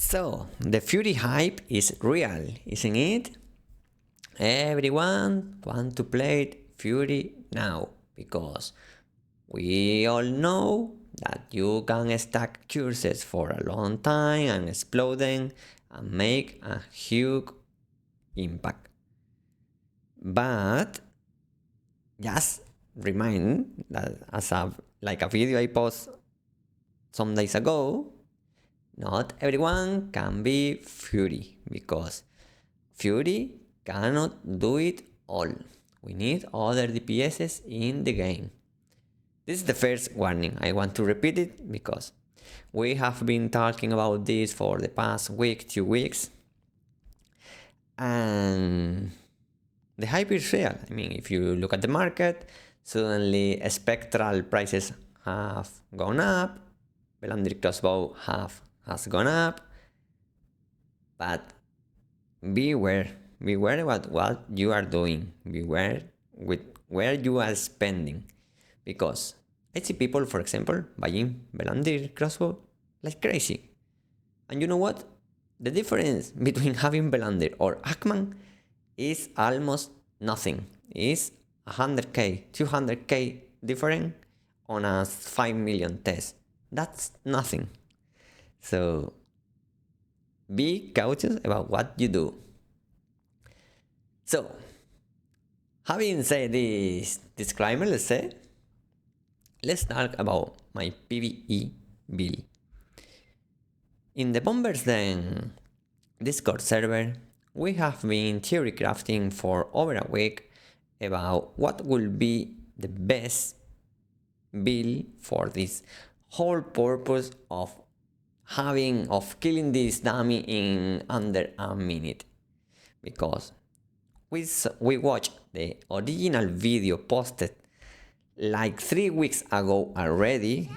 So, the Fury hype is real, isn't it? Everyone wants to play Fury now, because we all know that you can stack curses for a long time and explode them and make a huge impact. But just remind that as a video I posted some days ago, not everyone can be Fury, because Fury cannot do it all. We need other DPSs in the game. This is the first warning. I want to repeat it because we have been talking about this for the past week, 2 weeks. And the hype is real. I mean, if you look at the market, suddenly spectral prices have gone up, Bellandir Crossbow has gone up, but beware what you are doing, beware with where you are spending, because I see people, for example, buying Bellandir Crossbow like crazy. And you know what? The difference between having Bellandir or Ackman is almost nothing. It's 100k, 200k different on a 5 million test. That's nothing. So be cautious about what you do. So, having said this disclaimer, let's talk about my PVE build. In the Bombers Den Discord server, we have been theory crafting for over a week about what will be the best build for this whole purpose of killing this dummy in under a minute. Because we watched the original video posted like 3 weeks ago already,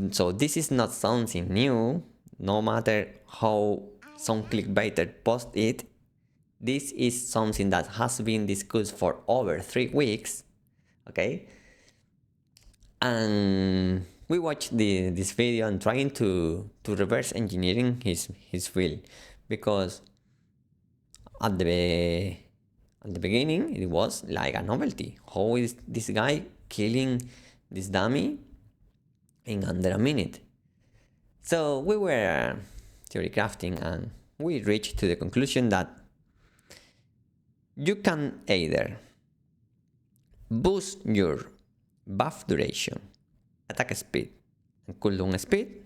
so this is not something new. No matter how some clickbaiter post it, this is something that has been discussed for over 3 weeks, okay? And we watched this video and trying to reverse engineering his build, because at the beginning it was like a novelty. How is this guy killing this dummy in under a minute? So we were theory crafting and we reached to the conclusion that you can either boost your buff duration, attack speed, and cooldown speed.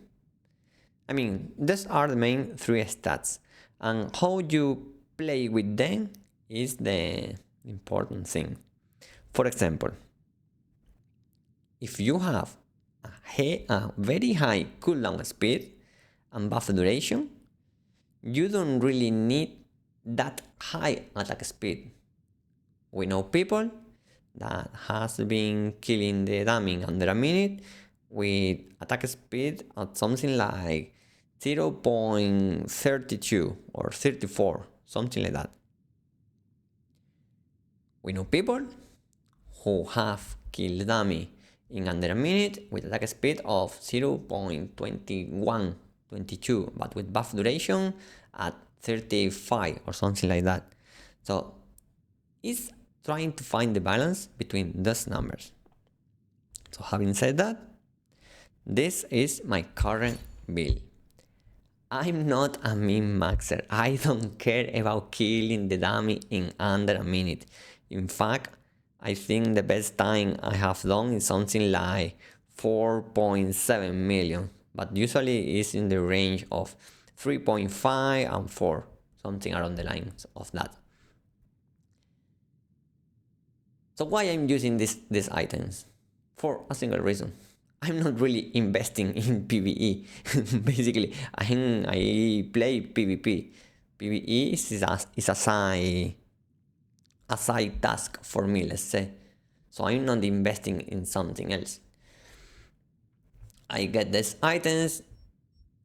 I mean, those are the main 3 stats, and how you play with them is the important thing. For example, if you have a very high cooldown speed and buff duration, you don't really need that high attack speed. We know people that has been killing the dummy under a minute with attack speed at something like 0.32 or 34, something like that. We know people who have killed dummy in under a minute with attack speed of 0.21, 22, but with buff duration at 35 or something like that. So it's trying to find the balance between those numbers. So having said that, this is my current build. I'm not a min-maxer. I don't care about killing the dummy in under a minute. In fact, I think the best time I have done is something like 4.7 million, but usually it's in the range of 3.5 and 4, something around the lines of that. So why I'm using these items? For a single reason. I'm not really investing in PVE. Basically, I play PvP. PVE is a side task for me, let's say. So I'm not investing in something else. I get these items.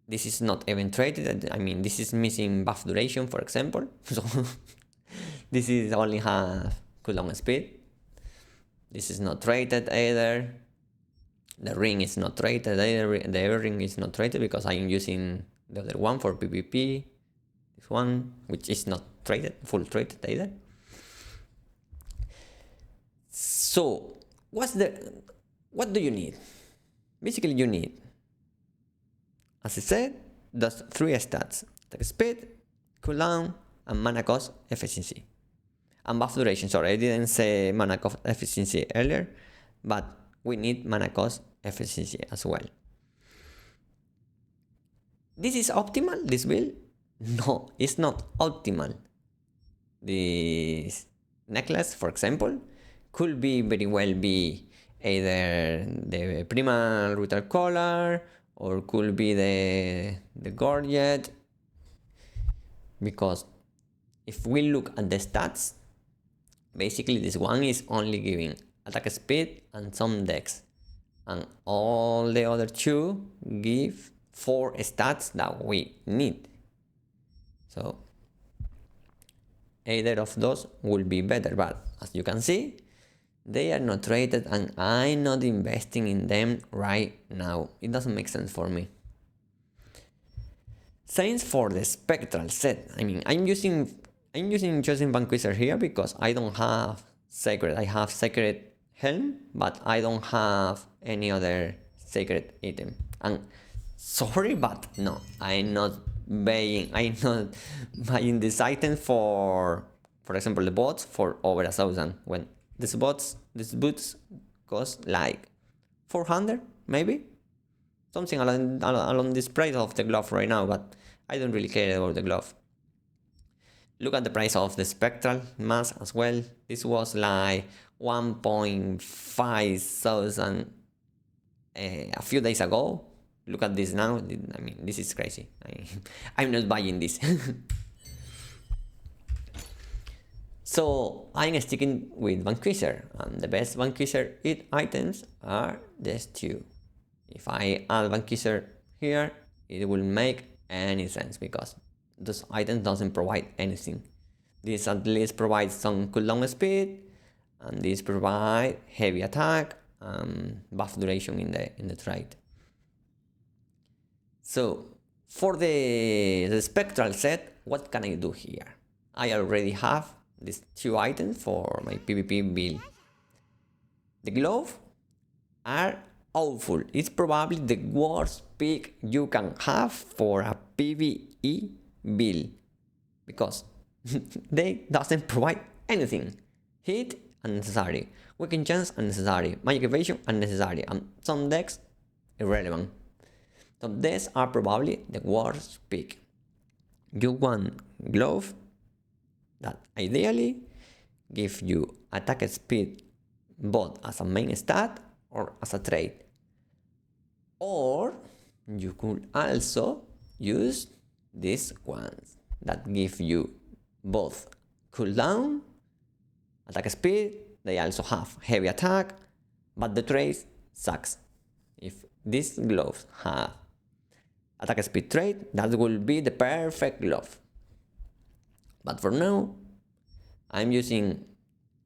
This is not even traded. I mean, this is missing buff duration, for example. So this is only have cooldown speed. This is not traded either. The ring is not traded either. The ring is not traded because I'm using the other one for PvP. This one, which is not traded, full traded either. So what do you need? Basically you need, as I said, those 3 stats: attack speed, cooldown, and mana cost efficiency. And buff duration. Sorry, I didn't say mana cost efficiency earlier, but we need mana cost efficiency as well. This is optimal, this build? No, it's not optimal. This necklace, for example, could be very well be either the primal ritual collar or could be the gorget, because if we look at the stats, basically this one is only giving attack speed and some dex, and all the other 2 give 4 stats that we need. So either of those will be better, but as you can see, they are not rated and I'm not investing in them right now. It doesn't make sense for me. Same for the spectral set. I mean, I'm using Chosen Vanquisher here because I don't have sacred. I have sacred helm, but I don't have any other sacred item. And sorry, but no, I'm not buying this item for example, the bots for over 1,000 when these boots cost like 400 maybe, something along this price of the glove right now, but I don't really care about the glove. Look at the price of the spectral mask as well. This was like 1,500 a few days ago. Look at this now. I mean, this is crazy. I'm not buying this. So I'm sticking with Vanquisher, and the best Vanquisher items are these 2. If I add Vanquisher here, it will make any sense because those items doesn't provide anything. This at least provides some cooldown speed, and this provide heavy attack and buff duration in the trade. So for the spectral set, what can I do here? I already have these 2 items for my PvP build. The glove are awful. It's probably the worst pick you can have for a PvE build because they doesn't provide anything. Hit unnecessary, weaken chance unnecessary, magic evasion unnecessary, and some decks irrelevant. So these are probably the worst pick. You want glove that ideally give you attack speed both as a main stat or as a trade. Or you could also use these ones that give you both cooldown, attack speed. They also have heavy attack, but the trade sucks. If these gloves have attack speed trade, that will be the perfect glove. But for now, I'm using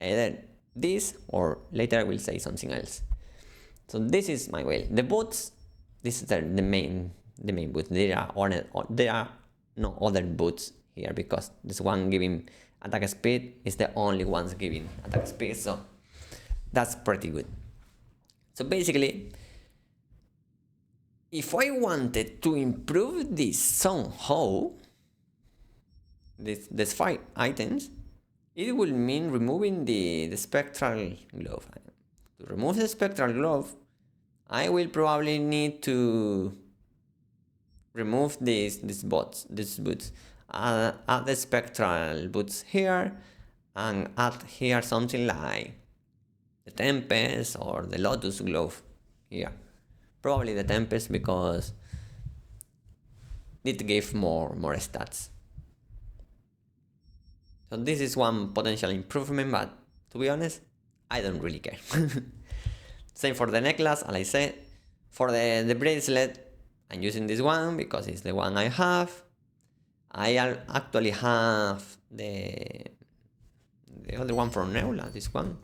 either this or later I will say something else. So this is my build. The boots, this is the main boots. There are no other boots here because this one giving attack speed is the only ones giving attack speed, so that's pretty good. So basically, if I wanted to improve this somehow, these 5 items, it will mean removing the spectral glove. To remove the spectral glove, I will probably need to remove these boots, add the spectral boots here, and add here something like the Tempest or the Lotus glove here. Probably the Tempest because it gave more stats. So this is one potential improvement, but to be honest, I don't really care. Same for the necklace, as I said. For the bracelet, I'm using this one because it's the one I have. I actually have the other one from Neula, this one.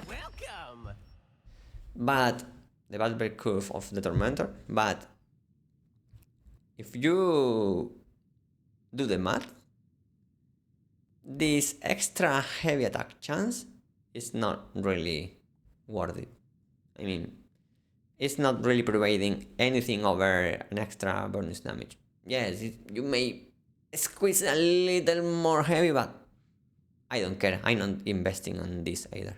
Welcome. But the Battle Curve of the Tormentor. But if you do the math, this extra heavy attack chance is not really worth it. I mean, it's not really providing anything over an extra bonus damage. Yes, you may squeeze a little more heavy, but I don't care. I'm not investing on this either.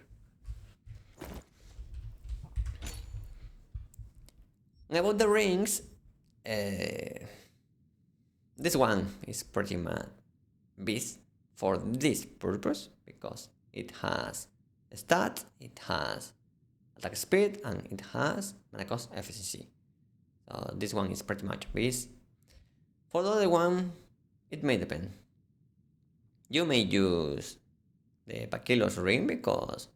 About the rings, this one is pretty much beast for this purpose because it has stats, it has attack speed, and it has mana cost efficiency. So this one is pretty much beast. For the other one, it may depend. You may use the Pakilos ring because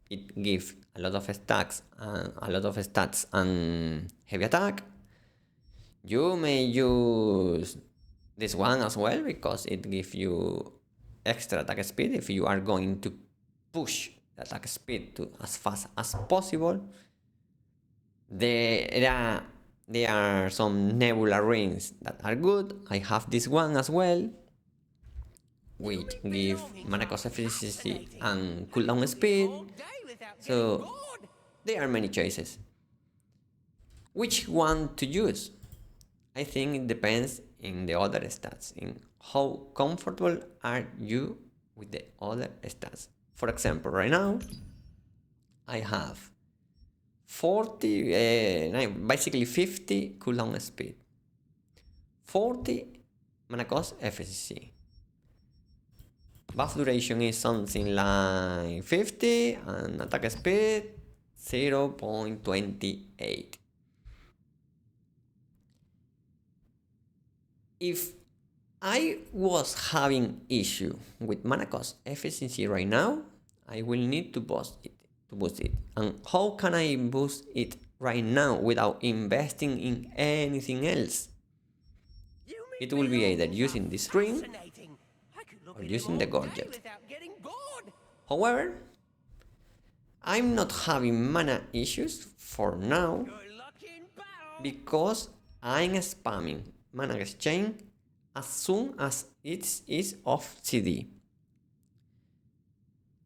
it gives a lot of stacks and heavy attack. You may use this one as well because it gives you extra attack speed if you are going to push the attack speed to as fast as possible. There are some nebula rings that are good. I have this one as well, which give mana cost efficiency and cooldown speed. So there are many choices. Which one to use? I think it depends in the other stats, in how comfortable are you with the other stats. For example, right now I have 50 cooldown speed, 40 mana cost efficiency. Buff duration is something like 50 and attack speed 0.28. If I was having issue with mana cost efficiency right now, I will need to boost it. And how can I boost it right now without investing in anything else? It will be either using this ring or using the gorget. However, I'm not having mana issues for now because I'm spamming mana exchange as soon as it is off CD.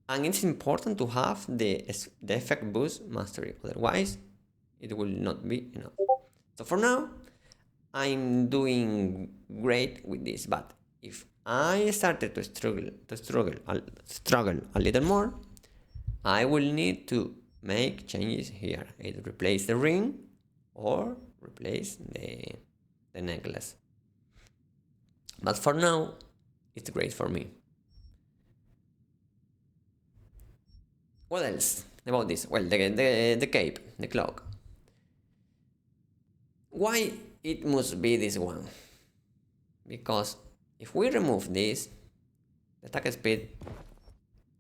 And it's important to have the effect boost mastery, otherwise it will not be enough. So for now, I'm doing great with this, but if I started to struggle a little more, I will need to make changes here. Either replace the ring or replace the necklace. But for now, it's great for me. What else about this? Well, the cape, the cloak. Why it must be this one? Because if we remove this, the attack speed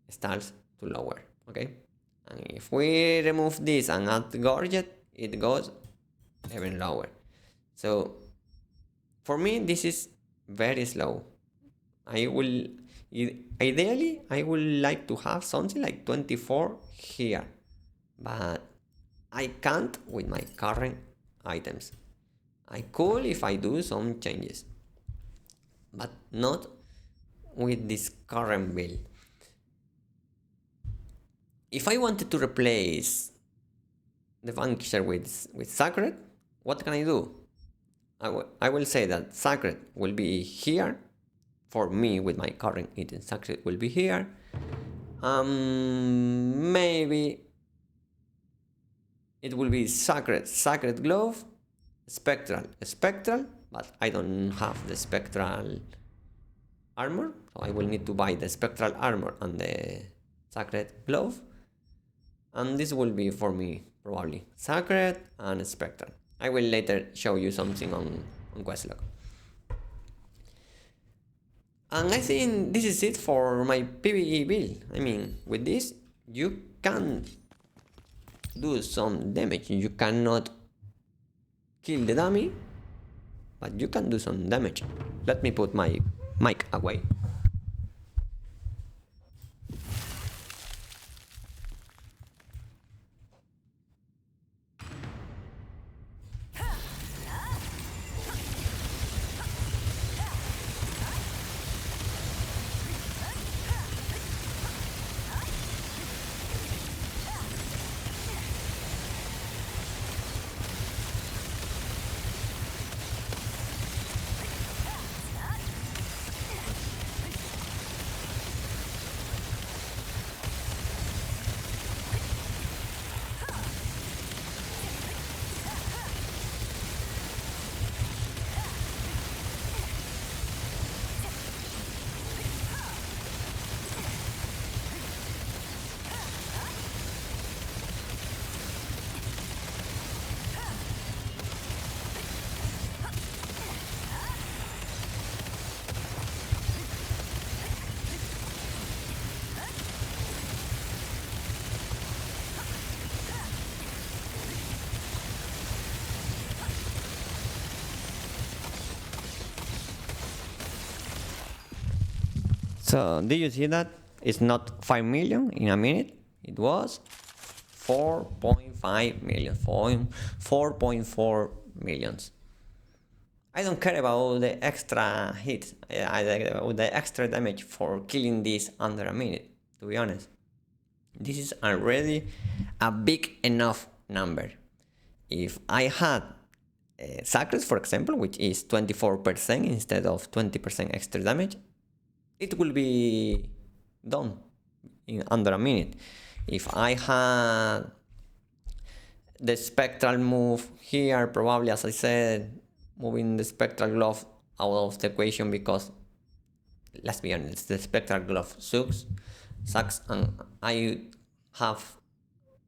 starts to lower, okay? And if we remove this and add gorget, it goes even lower. So for me, this is very slow. Ideally, I would like to have something like 24 here, but I can't with my current items. I could if I do some changes, but not with this current build. If I wanted to replace the Vanquisher with Sacred, what can I do? I will say that Sacred will be here. For me, with my current item, Sacred will be here. Maybe it will be Sacred Glove, Spectral, but I don't have the Spectral armor, so I will need to buy the Spectral armor and the Sacred Glove. And this will be for me probably Sacred and Spectral. I will later show you something on Questlog. And I think this is it for my PVE build. I mean, with this, you can do some damage. You cannot kill the dummy, but you can do some damage. Let me put my mic away. So did you see that? It's not 5 million in a minute. It was 4.5 million, 4.4 millions. I don't care about the extra hits, the extra damage for killing this under a minute, to be honest. This is already a big enough number. If I had Sacred, for example, which is 24% instead of 20% extra damage, it will be done in under a minute. If I had the spectral move here, probably, as I said, moving the spectral glove out of the equation, because let's be honest, the spectral glove sucks, and I have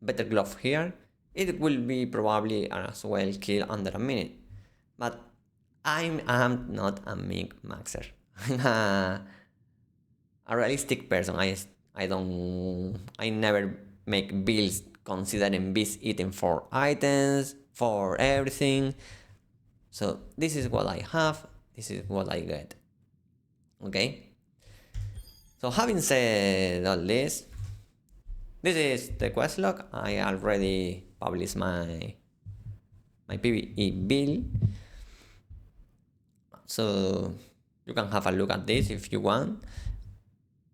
better glove here, it will be probably as well kill under a minute. But I'm not a mig maxer. I'm a realistic person. I never make builds considering beast eating for items, for everything. So this is what I have, this is what I get. Okay? So having said all this is the Questlog. I already published my PVE build. So you can have a look at this if you want.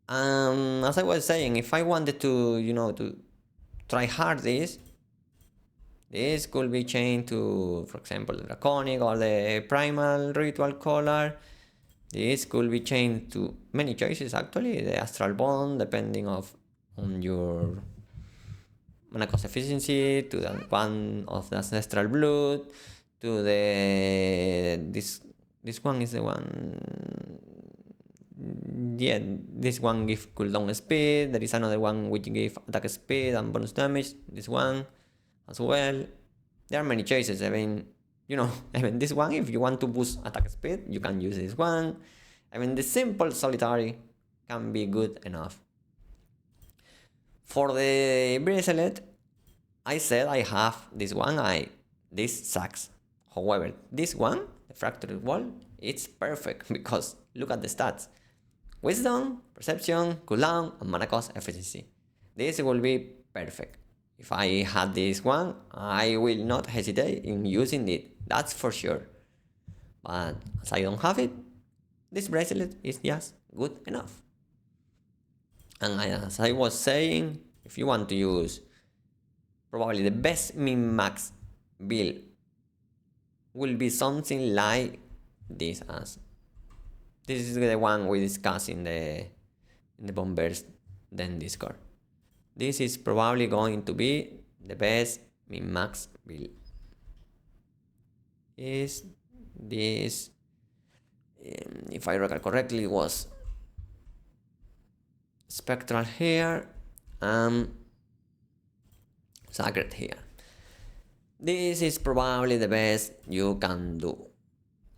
As I was saying, if I wanted to, to try hard this could be changed to, for example, the Draconic or the Primal Ritual Collar. This could be changed to many choices actually. The Astral Bond, depending on your mana cost efficiency, to the one of the Ancestral Blood, to the this one is the one. Yeah, this one gives cooldown speed. There is another one which gives attack speed and bonus damage. This one as well. There are many choices. I mean, even this one, if you want to boost attack speed, you can use this one. I mean, the simple solitary can be good enough. For the bracelet, I said I have this one. This sucks. However, this one, the fractured wall, it's perfect because look at the stats. Wisdom, perception, cooldown, and mana cost efficiency. This will be perfect. If I had this one, I will not hesitate in using it, that's for sure. But as I don't have it, this bracelet is just good enough. And as I was saying, if you want to use probably the best min-max build will be something like this. This is the one we discussed in the Bombers then Discord. This is probably going to be the best min-max build. Is this, if I recall correctly, was Spectral here and Sacred here. This is probably the best you can do.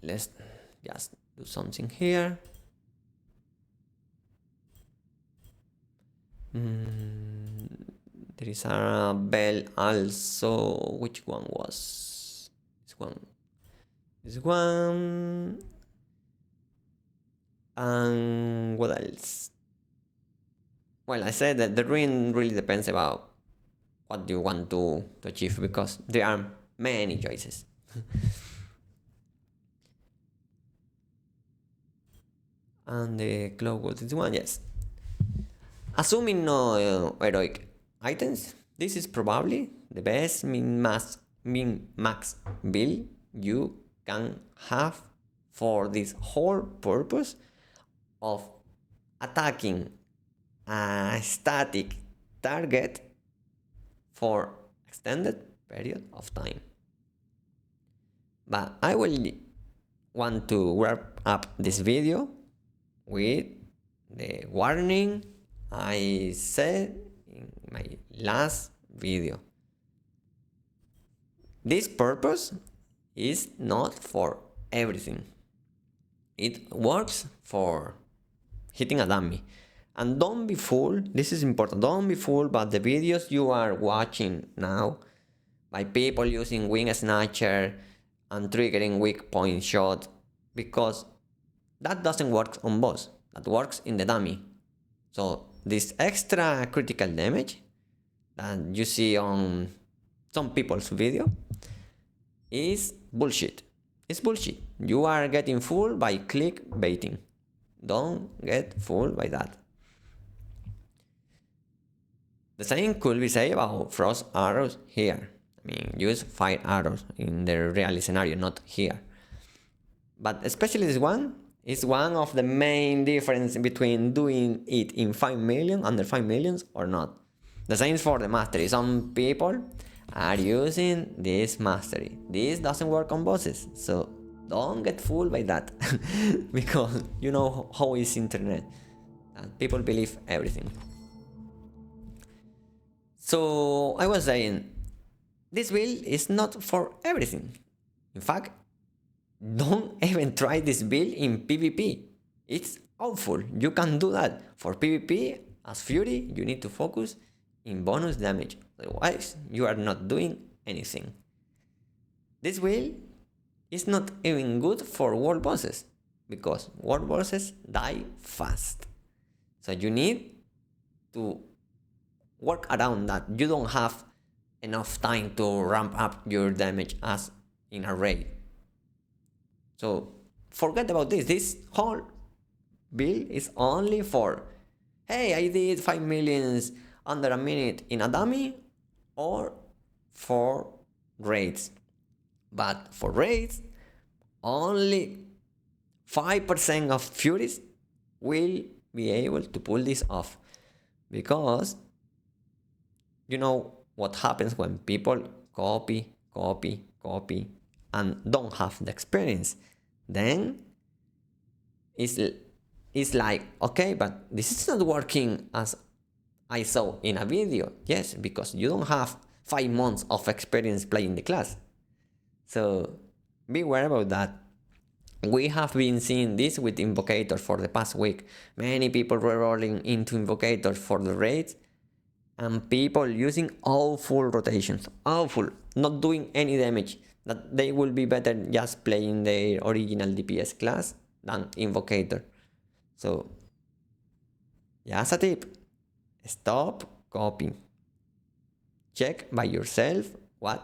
Let's just do something here. There is a bell also. Which one was this one? This one. And what else? Well, I said that the ring really depends about what you want to achieve, because there are many choices. And the cloak was this one, yes. Assuming no heroic items, this is probably the best min-max build you can have for this whole purpose of attacking a static target for extended period of time. But I will want to wrap up this video with the warning I said in my last video. This purpose is not for everything. It works for hitting a dummy. And don't be fooled, this is important, don't be fooled by the videos you are watching now by people using Wing Snatcher and triggering weak point shot, because that doesn't work on boss. that works in the dummy. So this extra critical damage that you see on some people's video is bullshit. It's bullshit. You are getting fooled by clickbaiting. Don't get fooled by that. The same could be said about frost arrows here. I mean, use fire arrows in the real scenario, not here. But especially this one is one of the main difference between doing it in 5 million, under 5 millions or not. The same for the mastery. Some people are using this mastery. This doesn't work on bosses, so don't get fooled by that. Because you know how is internet. And people believe everything. So I was saying, this build is not for everything. In fact, don't even try this build in PvP. It's awful. You can do that. For PvP, as Fury, you need to focus in bonus damage. Otherwise, you are not doing anything. This build is not even good for world bosses, because world bosses die fast. So you need to work around that. You don't have enough time to ramp up your damage as in a raid. So forget about this. This whole build is only for, hey, I did 5 millions under a minute in a dummy, or for raids. But for raids, only 5% of Furies will be able to pull this off. Because you know what happens when people copy, and don't have the experience. Then it's like, okay, but this is not working as I saw in a video. Yes, because you don't have 5 months of experience playing the class. So beware about that. We have been seeing this with Invocators for the past week. Many people were rolling into Invocators for the raids, and people using awful rotations. Awful. Not doing any damage. That they will be better just playing their original DPS class than Invocator. So, just a tip. Stop copying. Check by yourself what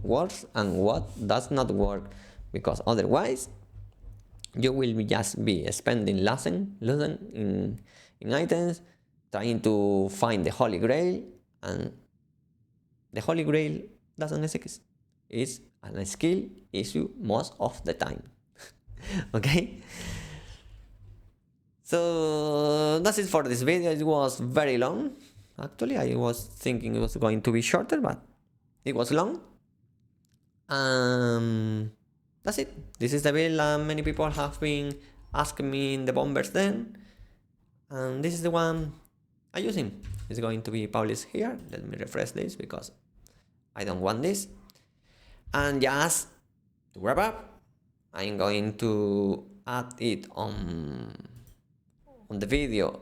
works and what does not work. Because otherwise, you will just be spending losing in items, trying to find the Holy Grail, and the Holy Grail doesn't exist. It's a skill issue most of the time. Okay? So that's it for this video. It was very long. Actually, I was thinking it was going to be shorter, but it was long. That's it. This is the build many people have been asking me in the bombers then. And this is the one I'm using. It's going to be published here. Let me refresh this because I don't want this. And just to wrap up, I'm going to add it on the video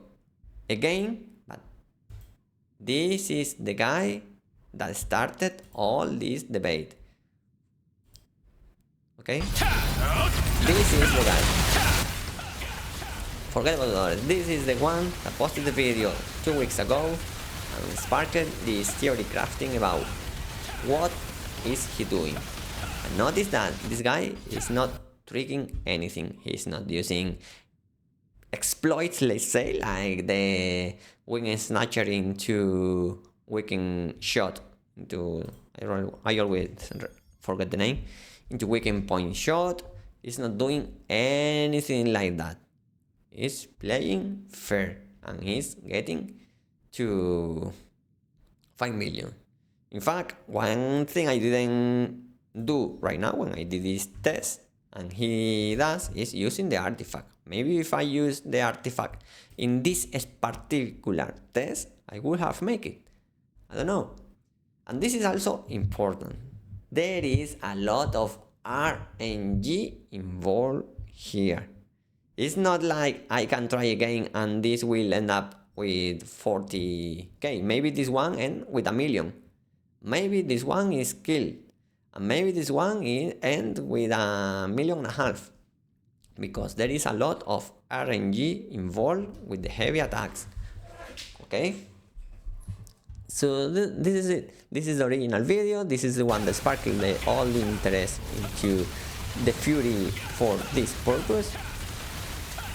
again. But this is the guy that started all this debate. Okay? This is the guy. Forget about the others. This is the one that posted the video 2 weeks ago and sparked this theory crafting about what is he doing. And notice that this guy is not tricking anything. He's not using exploits, let's say, like the weekend snatcher into weekend shot into, I always forget the name, into weekend point shot. He's not doing anything like that. He's playing fair and he's getting to 5 million. In fact, one thing I didn't do right now when I did this test, and he does, is using the artifact. Maybe if I use the artifact in this particular test, I would have made it. I don't know. And this is also important. There is a lot of RNG involved here. It's not like I can try again and this will end up with 40k. Maybe this one end with 1 million. Maybe this one is killed. And maybe this one end with 1.5 million. because there is a lot of RNG involved with the heavy attacks. Okay, so this is it. This is the original video. This is the one that sparked all the interest into the Fury for this purpose.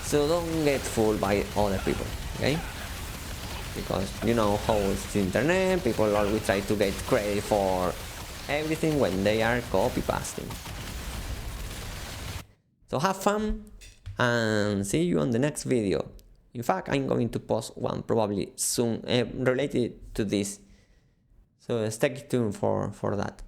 So don't get fooled by other people, okay? Because you know how it's the internet, people always try to get credit for everything when they are copy pasting. So have fun and see you on the next video. In fact, I'm going to post one probably soon related to this. So stay tuned for that.